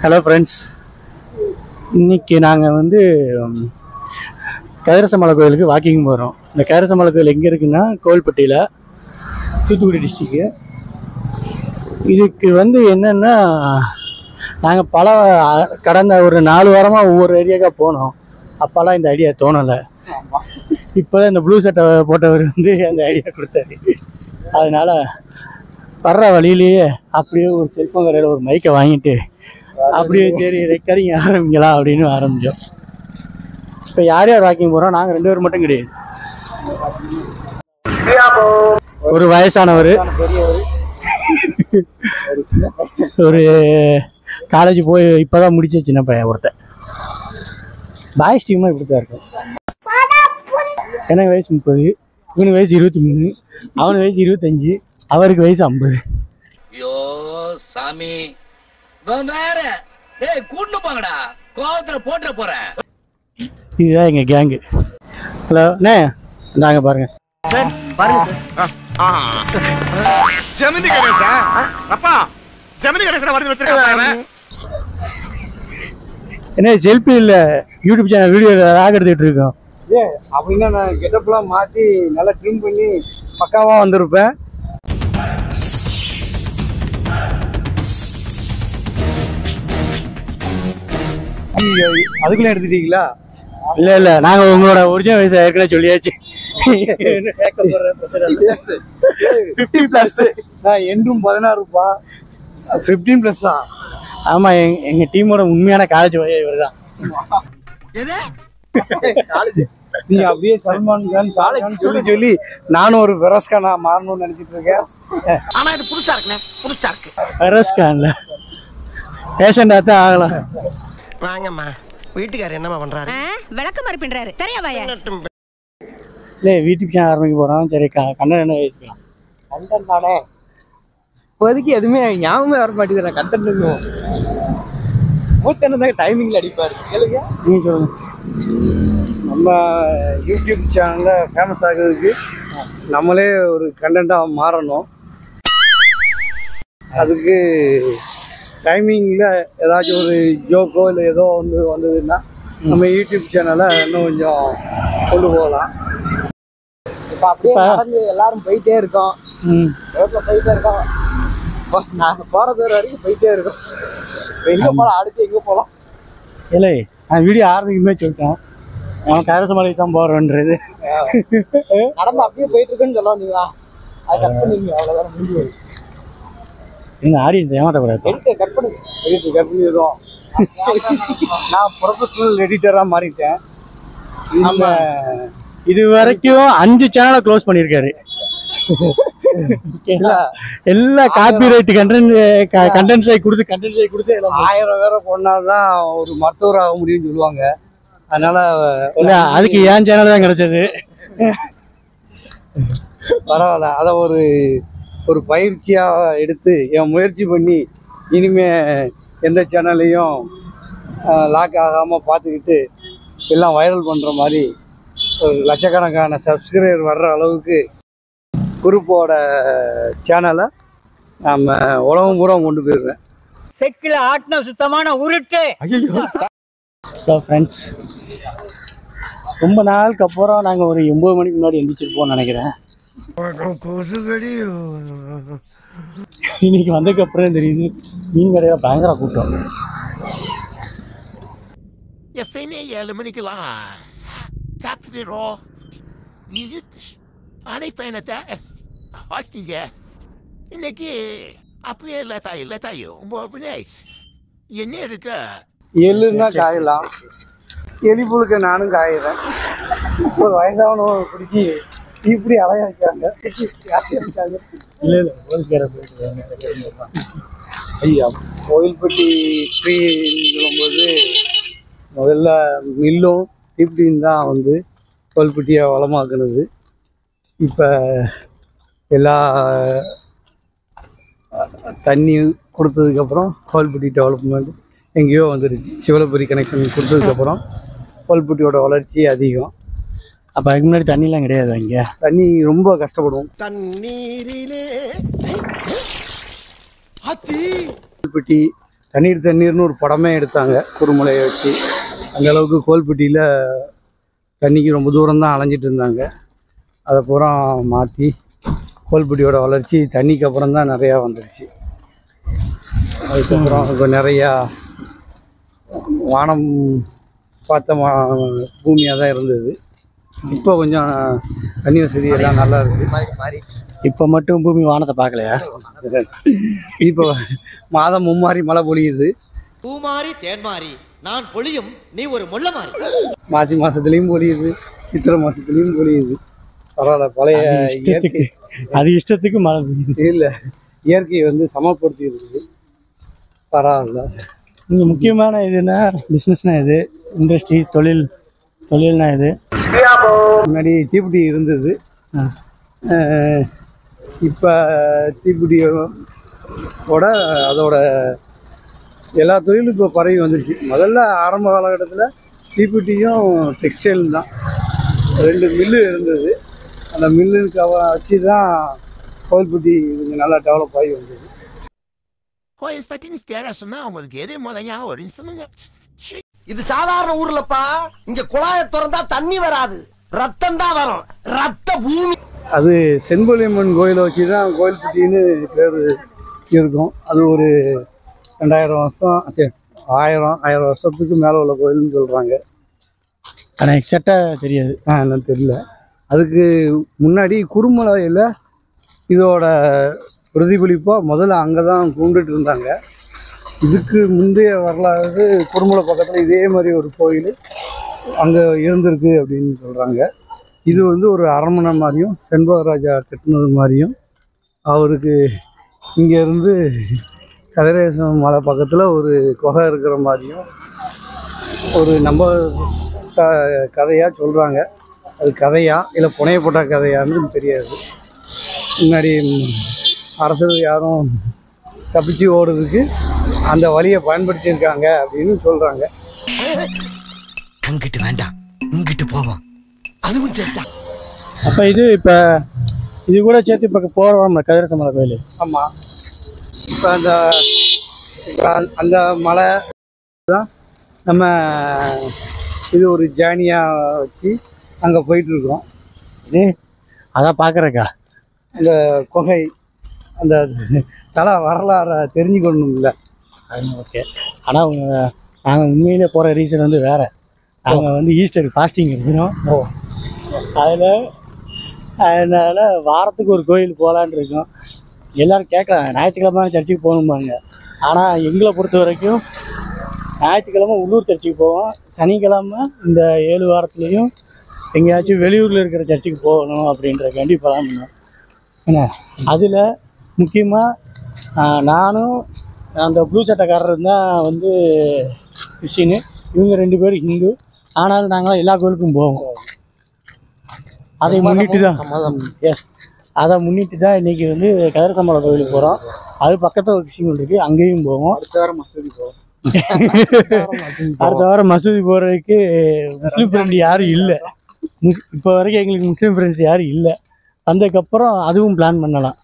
Hello friends, இன்னைக்கு நாங்கள் வந்து கைரசமலை கோயிலுக்கு வாக்கிங் போகிறோம். இந்த கைரசமலை கோயில் எங்கே இருக்குன்னா கோவில்பட்டியில், தூத்துக்குடி டிஸ்ட்ரிக்கு. இதுக்கு வந்து என்னென்னா, நாங்கள் கடந்த ஒரு 4 வாரமாக ஒவ்வொரு ஏரியாவுக்காக போனோம். அப்போல்லாம் இந்த ஐடியா தோணலை. இப்போ இந்த ப்ளூ சட்டை போட்டவர் வந்து அந்த ஐடியா கொடுத்தாரு. அதனால் வர்ற வழியிலேயே அப்படியே ஒரு செல்ஃபோன் கடையில் ஒரு மைக்கை வாங்கிட்டு அப்படியே சரி ரெக்கார்டிங் ஆரம்பிக்கலாம் அப்படின்னு ஆரம்பித்தோம். இப்போ யார் யார் வாக்கிங் போகிறோம்? நாங்கள் 2 பேர் மட்டும் கிடையாது. ஒரு வயசானவர், ஒரு காலேஜ் போய் இப்போதான் முடிச்ச சின்ன பையன் ஒருத்தன். பாய்ஸ் டீமாக இப்படி தான் இருக்கும். எனக்கு வயசு 30, இவனுக்கு வயசு 23, அவனுக்கு வயசு 25, அவருக்கு வயசு 50. ஐயோ சாமி, வேற டேய் கூட்டு போங்கடா, கோவத்துல போட்ற போறேன். இதுதான் எங்க கேங்கு. ஹலோ அண்ணே, நாங்க பாருங்க சார், பாருங்க சார். ஜெமினி கணேசா? அப்பா ஜெமினி கணேசா வந்து வச்சிருக்காங்க. என்ன செல்ஃபி இல்லை, யூடியூப் சேனல் வீடியோ ராக் எடுத்துக்கிட்டு இருக்கோம். அப்படின்னா நான் கெட்டப்லாம் மாற்றி நல்லா ட்ரிம் பண்ணி பக்காவாக வந்திருப்பேன். அதுக்குள்ளே எடுத்துட்டீங்களா? இல்லை நாங்கள் உங்களோட ஒரிஜினல் வயசு ஏற்கனவே சொல்லியாச்சு. 50+. நான் என்றும் 16பா, 15+ தான். ஆமாம், எங்கள் டீமோட உண்மையான காலேஜ் வயது இவர் தான். நீ அப்படியே சல்மான் கான் சொல்லி நானும் ஒரு ஃபெரோஸ் கானா மாறணும்னு நினைச்சிட்டு இருக்கேன். ஆனா இது புதுசா இருக்குண்ணே, புதுசா இருக்கு. ஃபெரோஸ் கான்ல பேஷண்டா தான் ஆகலாம். வாங்கம்மா, வீட்டுக்காரர் என்னம்மா பண்றாரு? விளக்க மாதிரி பண்றாரு. தெரியாவாயா? இல்லை, வீட்டுக்கு சேனல் ஆரம்பிக்க போகிறோம். சரி, கண்டென்ட் என்ன வச்சுக்கலாம். கண்டென்ட் தானே இப்போதைக்கு எதுவுமே ஞாபகமே வர மாட்டேங்குது. கண்டென்ட் மூத்தனை தான் டைமிங்கில் அடிப்பார். கேளுங்க, நீங்கள் சொல்லுங்கள். நம்ம யூடியூப் சேனலில் ஃபேமஸ் ஆகிறதுக்கு நம்மளே ஒரு கண்டென்ட்டாக மாறணும். அதுக்கு டைமிங்கில் ஏதாச்சும் ஒரு ஜோக்கோ இல்லை ஏதோ ஒன்று வந்ததுன்னா நம்ம யூடியூப் சேனலை இன்னும் கொஞ்சம் கொண்டு போகலாம். இப்போ அப்படியே நடந்து எல்லாரும் போயிட்டே இருக்கோம். ரோட்டில் போயிட்டே இருக்கோம். நாங்கள் போகிற தூரம் வரைக்கும் போயிட்டே இருக்கோம். எங்கே போகலாம், அடுத்து எங்கே போகலாம்? இல்லை, நான் வீடியோ ஆரம்பிக்குமே சொல்லிட்டேன், அவன் கைரசமலைக்கு தான் போகிறோன்றது. நடந்து அப்படியே போயிட்டு இருக்குன்னு சொல்ல வந்தீங்களா? அது கட் பண்ணுவீங்க, அவ்வளோதான் முடிஞ்சு. இந்த ஆடியன்ஸ் ஏமாற்றக்கூடாது. கட் பண்ணிடுவோம். நான் ப்ரொஃபஷனல் எடிட்டராக மாறிட்டேன். நம்ம இது வரைக்கும் 5 சேனலை க்ளோஸ் பண்ணியிருக்காரு. எல்லா காப்பிரைட் கண்டென்ட்ஸை கொடுத்து 1000 பேரை கொண்டாதான் ஒரு மருத்துவர் ஆக முடியும்னு சொல்லுவாங்க. அதனால அதுக்கு ஏன் சேனல் தான் கிடைச்சது. பரவாயில்ல, அதை ஒரு பயிற்சியாக எடுத்து என் முயற்சி பண்ணி இனிமே எந்த சேனல்லையும் லாக் ஆகாமல் பார்த்துக்கிட்டு எல்லாம் வைரல் பண்ணுற மாதிரி ஒரு லட்சக்கணக்கான சப்ஸ்கிரைபர் வர்ற அளவுக்கு குரூப்போட சேனலை நம்ம உலகம் பூரா கொண்டு போயிடுறேன். செக்கில் ஆட்டின சுத்தமான உருட்டு. ஹலோ ஃப்ரெண்ட்ஸ், ரொம்ப நாளுக்கு அப்புறம் நாங்கள் ஒரு 9 மணிக்கு முன்னாடி எந்திரிச்சிருப்போம்னு நினைக்கிறேன். இன்னைக்கு வந்ததுக்கப்புறம் தெரியுது, மீன் கடையில் பயங்கர கூட்டம். எப்பயுமே 7 மணிக்கெல்லாம் சாப்பிடுறோம். அரை பயணத்தை ஆச்சுங்க. இன்னைக்கு அப்படியே லட்டாயோ என்ன இருக்க? எள்ளுன்னா காயலாம், எலி புழுக்க நானும் காயிறேன். ஒரு வயசானவங்க பிடிச்சி இப்படி அலைய வைக்கிறாங்க. இல்லை போலீஸ்கார போயிட்டு ஐயா, கோயில்பட்டி ஸ்ரீன்னு சொல்லும்போது முதல்ல மில்லும் இப்படின்னு தான் வந்து கோயில்பட்டியை வளமாக்குனது. இப்போ எல்லா தண்ணி கொடுத்ததுக்கப்புறம் கோயில்பட்டி டெவலப்மெண்ட் எங்கேயோ வந்துருச்சு. சிவலபுரி கனெக்ஷன் கொடுத்ததுக்கப்புறம் கோயில்பட்டியோட வளர்ச்சி அதிகம். அப்போ அதுக்கு முன்னாடி தண்ணிலாம் கிடையாது. இங்கே தண்ணி ரொம்ப கஷ்டப்படுவோம். தண்ணீரிலே கோயில்பட்டி தண்ணீர்னு ஒரு படமே எடுத்தாங்க குறுமலையை வச்சு. அந்த அளவுக்கு கோல்பட்டியில் தண்ணிக்கு ரொம்ப தூரம் தான் அலைஞ்சிட்டு இருந்தாங்க. அதை பூரா மாற்றி கோல்பட்டியோட வளர்ச்சி தண்ணிக்கு அப்புறம் தான் நிறையா வந்துடுச்சு. அதுக்கப்புறம் இப்போ நிறையா வானம் பார்த்த பூமியாக தான் இருந்தது. இப்போ கொஞ்சம் தண்ணி வசதி எல்லாம் நல்லா இருக்குது. இப்போ மட்டும் பூமி வானத்தை பார்க்கலையா? இப்போ மாதம் மும்மாறி மழை பொழியுது. பூமாரி தேன்மாரி நான் பொழியும், நீ ஒரு முள்ள மாறி. மாசி மாதத்துலேயும் பொழியுது, சித்திரை மாதத்துலேயும் பொழியுது. பரவாயில்ல. பழைய இயற்கை அது இஷ்டத்துக்கு மழை பெய்யுது. இல்லை, இயற்கையை வந்து சமப்படுத்தி இருக்குது. பரவாயில்ல. இங்கே முக்கியமான இதுன்னா பிஸ்னஸ்னால் இது, இண்டஸ்ட்ரி தொழில்னா இது. முன்னாடி தீப்பெட்டி இருந்தது. இப்போ தீப்பெட்டியோட அதோட எல்லா தொழிலும் இப்போ பரவி வந்துருச்சு. முதல்ல ஆரம்ப காலகட்டத்தில் தீப்பெட்டியும் டெக்ஸ்டைல் தான் 2 மில்லு இருந்தது. அந்த மில்லுக்கு வச்சு தான் கோயில்பட்டி கொஞ்சம் நல்லா டெவலப் ஆகி வந்தது. உங்களுக்கு எது முதல்ல ஒரு இது சாதாரண ஊர்லப்பா. இங்க குழாய திறந்தா தண்ணி வராது, ரத்தம் தான் வரும். ரத்த பூமி. அது செண்பொழியம்மன் கோயிலை வச்சு தான் கோயில்பட்டின்னு பேர் இருக்கும். அது ஒரு 2000 வருஷம், சரி 1000 வருஷத்துக்கு மேலே உள்ள கோயில்னு சொல்கிறாங்க. ஆனால் எக்ஸாக்டாக தெரியாது. என்னன்னு தெரியல. அதுக்கு முன்னாடி குறுமலையில் இதோட பிரதிபலிப்பாக முதல்ல அங்கே தான் கும்பிட்டுட்டு இருந்தாங்க. இதுக்கு முந்தைய வரலாறு குறுமலை பக்கத்தில் இதே மாதிரி ஒரு கோயில் அங்கே இருந்திருக்கு அப்படின்னு சொல்கிறாங்க. இது வந்து ஒரு அரண்மனை மாதிரியும் செண்பகராஜா கட்டினது மாதிரியும், அவருக்கு இங்கேருந்து கதிரேசன் மலை பக்கத்தில் ஒரு குகை இருக்கிற மாதிரியும் ஒரு நம்ம கதையாக சொல்கிறாங்க. அது கதையா இல்லை புனையப்பட்ட கதையான்னு தெரியாது. முன்னாடி அரசர் யாரும் தப்பிச்சு ஓடுறதுக்கு அந்த வழியை பயன்படுத்தியிருக்காங்க அப்படின்னு சொல்கிறாங்க. அங்கிட்டு வேண்டாம், இங்கிட்டு போவோம். அதுவும் சேர்த்தா. அப்போ இப்போ இது கூட சேர்த்து இப்போ போகிறோம் கதிரேசன் மலை கோயில். ஆமாம். இப்போ அந்த மலை தான் நம்ம இது ஒரு ஜேர்னியாக வச்சு அங்கே போயிட்டுருக்கோம். அதான் பார்க்குறக்கா அந்த குகை அந்த தலை வரலாறை தெரிஞ்சுக்கணும்ல. ஓகே. ஆனால் நாங்கள் உண்மையிலே போகிற ரீசன் வந்து வேறு. நாங்கள் வந்து ஈஸ்டர் ஃபாஸ்டிங் இருக்கிறோம். அதனால் வாரத்துக்கு ஒரு கோயில் போகலான் இருக்கோம். எல்லோரும் கேட்கலாம் ஞாயிற்றுக்கிழமை சர்ச்சுக்கு போகணும்பாங்க. ஆனால் எங்களை பொறுத்த வரைக்கும் ஞாயிற்றுக்கிழமை உள்ளூர் சர்ச்சுக்கு போவோம். சனிக்கிழமை இந்த 7 வாரத்துலேயும் எங்கேயாச்சும் வெளியூரில் இருக்கிற சர்ச்சுக்கு போகணும் அப்படின்றக்காண்டி பிளான் பண்ணோம். என்ன அதில் முக்கியமாக நானும் அந்த ப்ளூ சட்டைக்காரர் தான் வந்து கிறிஸ்டின்னு, இவங்க 2 பேரும் ஹிந்து. ஆனாலும் நாங்களாம் எல்லா கோயிலுக்கும் போவோம். அதை முன்னிட்டு தான் அதை முன்னிட்டு தான் இன்றைக்கி வந்து கதிரேசன் மலை கோயிலுக்கு போகிறோம். அது பக்கத்தில் ஒரு விஷயம் இருக்குது, அங்கேயும் போவோம். அடுத்த வாரம் மசூதி போவோம். அடுத்த வாரம் மசூதி போகிறதுக்கு முஸ்லீம் ஃப்ரெண்டு யாரும் இல்லை. இப்போ வரைக்கும் எங்களுக்கு முஸ்லீம் ஃப்ரெண்ட்ஸ் யாரும் இல்லை. வந்ததுக்கப்புறம் அதுவும் பிளான் பண்ணலாம்.